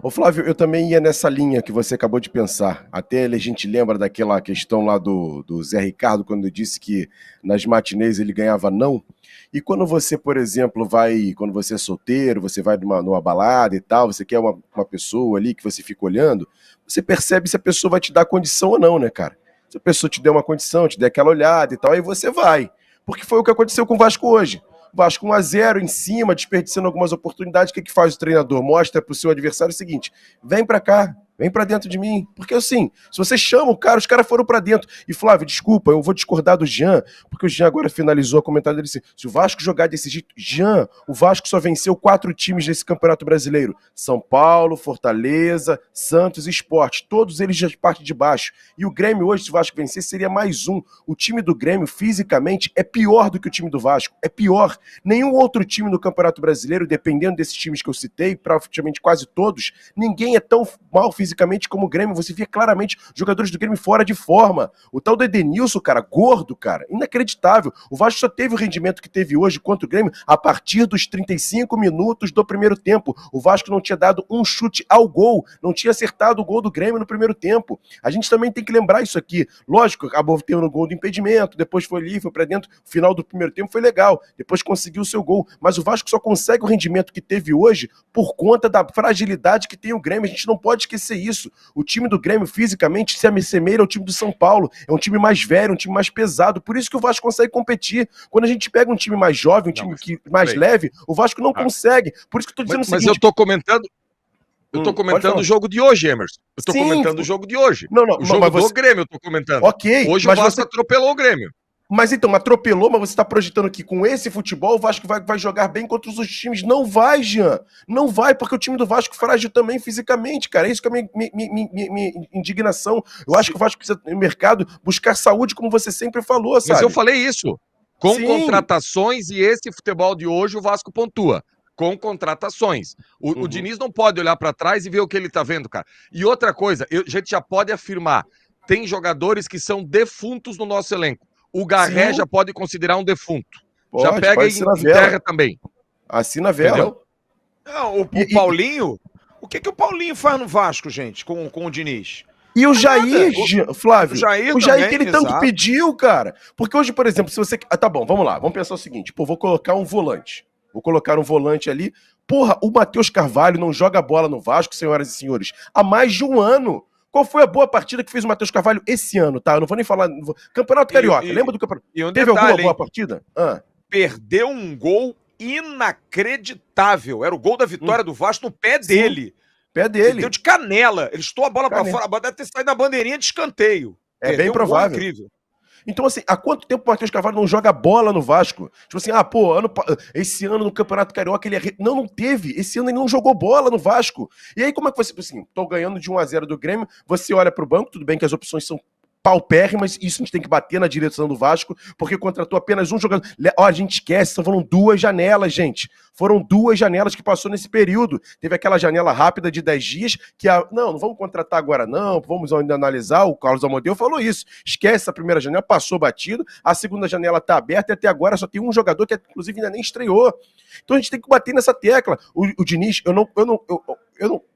Ô Flávio, eu também ia nessa linha que você acabou de pensar. Até a gente lembra daquela questão lá do Zé Ricardo, quando disse que nas matinês ele ganhava não. E quando você, por exemplo, quando você é solteiro, você vai numa balada e tal, você quer uma pessoa ali que você fica olhando, você percebe se a pessoa vai te dar condição ou não, né, cara? Se a pessoa te der uma condição, te der aquela olhada e tal, aí você vai. Porque foi o que aconteceu com o Vasco hoje. O Vasco 1-0 em cima, desperdiçando algumas oportunidades. O que faz o treinador? Mostra para o seu adversário o seguinte: vem para cá, vem para dentro de mim. Porque assim, se você chama o cara, os caras foram para dentro. E Flávio, desculpa, eu vou discordar do Jean, porque o Jean agora finalizou a comentário dele assim: se o Vasco jogar desse jeito, Jean, o Vasco só venceu 4 times nesse Campeonato Brasileiro: São Paulo, Fortaleza, Santos e Sport. Todos eles de parte de baixo. E o Grêmio hoje, se o Vasco vencer, seria mais um. O time do Grêmio, fisicamente, é pior do que o time do Vasco. É pior. Nenhum outro time no Campeonato Brasileiro, dependendo desses times que eu citei, praticamente quase todos, ninguém é tão mal fisicamente como o Grêmio. Você vê claramente jogadores do Grêmio fora de forma. O tal do Edenilson, cara, gordo, cara, inacreditável. O Vasco só teve o rendimento que teve hoje contra o Grêmio a partir dos 35 minutos do primeiro tempo. O Vasco não tinha dado um chute ao gol, não tinha acertado o gol do Grêmio no primeiro tempo. A gente também tem que lembrar isso aqui. Lógico, acabou tendo o gol do impedimento, depois foi ali, foi pra dentro, o final do primeiro tempo foi legal, depois conseguiu o seu gol, mas o Vasco só consegue o rendimento que teve hoje por conta da fragilidade que tem o Grêmio. A gente não pode esquecer isso. O time do Grêmio fisicamente se assemelha ao time do São Paulo, é um time mais velho, um time mais pesado, por isso que o Vasco consegue competir. Quando a gente pega um time mais jovem, um time mais leve, o Vasco não consegue. Por isso que eu tô dizendo o seguinte... Mas eu tô comentando o jogo de hoje, Emerson. Eu tô comentando o jogo de hoje. Não, o jogo do Grêmio eu tô comentando. Ok. Hoje o Vasco atropelou o Grêmio. Mas então, atropelou, mas você está projetando que com esse futebol o Vasco vai jogar bem contra os outros times. Não vai, Jean. Não vai, porque o time do Vasco é frágil também fisicamente, cara. É isso que é a minha indignação. Eu acho que o Vasco precisa, no mercado, buscar saúde, como você sempre falou, sabe? Mas eu falei isso. Com contratações e esse futebol de hoje, o Vasco pontua. Com contratações. O Diniz não pode olhar para trás e ver o que ele tá vendo, cara. E outra coisa, a gente já pode afirmar, tem jogadores que são defuntos no nosso elenco. O Garré já pode considerar um defunto. Já pega em terra também. Assina a vela. Entendeu? Não, o Paulinho... O que o Paulinho faz no Vasco, gente, com o Diniz? E o Jair, Flávio, o Jair que ele tanto pediu, cara. Porque hoje, por exemplo, se você... tá bom, vamos lá. Vamos pensar o seguinte. Pô, vou colocar um volante. Vou colocar um volante ali. Porra, o Matheus Carvalho não joga bola no Vasco, senhoras e senhores, há mais de um ano. Qual foi a boa partida que fez o Matheus Carvalho esse ano, tá? Eu não vou nem falar... Campeonato Carioca, lembra do campeonato? Teve alguma boa partida? Perdeu um gol inacreditável. Era o gol da vitória do Vasco no pé dele. Pé dele. Ele deu de canela. Ele estou a bola pra fora. A bola deve ter saído na bandeirinha de escanteio. É bem provável. Incrível. Então, assim, há quanto tempo o Matheus Carvalho não joga bola no Vasco? Tipo assim, esse ano no Campeonato Carioca ele não teve. Esse ano ele não jogou bola no Vasco. E aí, como é que você, assim, tô ganhando de 1-0 do Grêmio, você olha pro banco, tudo bem que as opções são paupérrimas, isso a gente tem que bater na direção do Vasco, porque contratou apenas um jogador. Ó, a gente esquece, foram 2 janelas, gente. Foram 2 janelas que passou nesse período. Teve aquela janela rápida de 10 dias, que não vamos contratar agora não, vamos ainda analisar, o Carlos Amodeu falou isso. Esquece a primeira janela, passou batido, a segunda janela tá aberta e até agora só tem um jogador que inclusive ainda nem estreou. Então a gente tem que bater nessa tecla. O Diniz,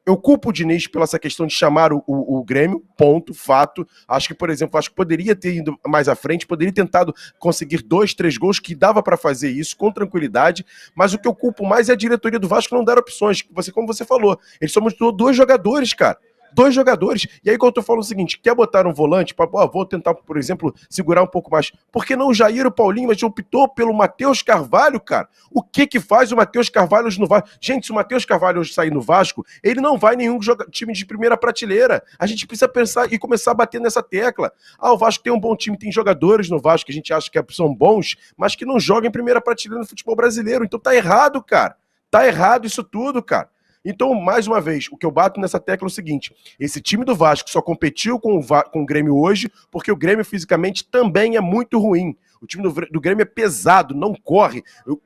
eu culpo o Diniz pela essa questão de chamar o Grêmio, ponto, fato. Acho que, por exemplo, que poderia ter ido mais à frente, poderia ter tentado conseguir 2, 3 gols, que dava para fazer isso com tranquilidade, mas o que eu culpo mais é a diretoria do Vasco não dar opções, como você falou. Ele só mostrou 2 jogadores, cara. 2 jogadores. E aí quando eu falo o seguinte, quer botar um volante, vou tentar, por exemplo, segurar um pouco mais. Por que não o Jair, o Paulinho, mas optou pelo Matheus Carvalho, cara? O que faz o Matheus Carvalho hoje no Vasco? Gente, se o Matheus Carvalho hoje sair no Vasco, ele não vai em nenhum time de primeira prateleira. A gente precisa pensar e começar a bater nessa tecla. O Vasco tem um bom time, tem jogadores no Vasco que a gente acha que são bons, mas que não jogam em primeira prateleira no futebol brasileiro. Então tá errado, cara. Tá errado isso tudo, cara. Então, mais uma vez, o que eu bato nessa tecla é o seguinte: esse time do Vasco só competiu com o Grêmio hoje porque o Grêmio fisicamente também é muito ruim. O time do Grêmio é pesado, não corre.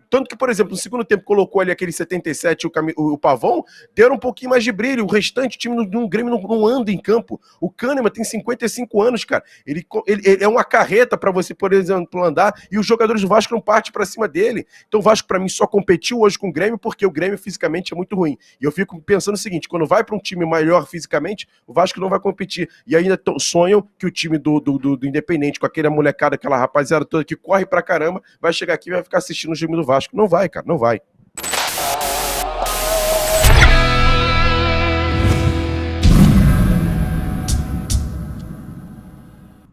Tanto que, por exemplo, no segundo tempo colocou ali aquele 77 o Pavão, deram um pouquinho mais de brilho. O restante, o time do Grêmio não anda em campo. O Kahneman tem 55 anos, cara. Ele é uma carreta para você, por exemplo, andar, e os jogadores do Vasco não partem para cima dele. Então o Vasco, para mim, só competiu hoje com o Grêmio porque o Grêmio fisicamente é muito ruim. E eu fico pensando o seguinte, quando vai para um time maior fisicamente, o Vasco não vai competir. E ainda sonham que o time do Independente, com aquela molecada, aquela rapaziada toda que corre pra caramba, vai chegar aqui e vai ficar assistindo o time do Vasco. Não vai, cara, não vai.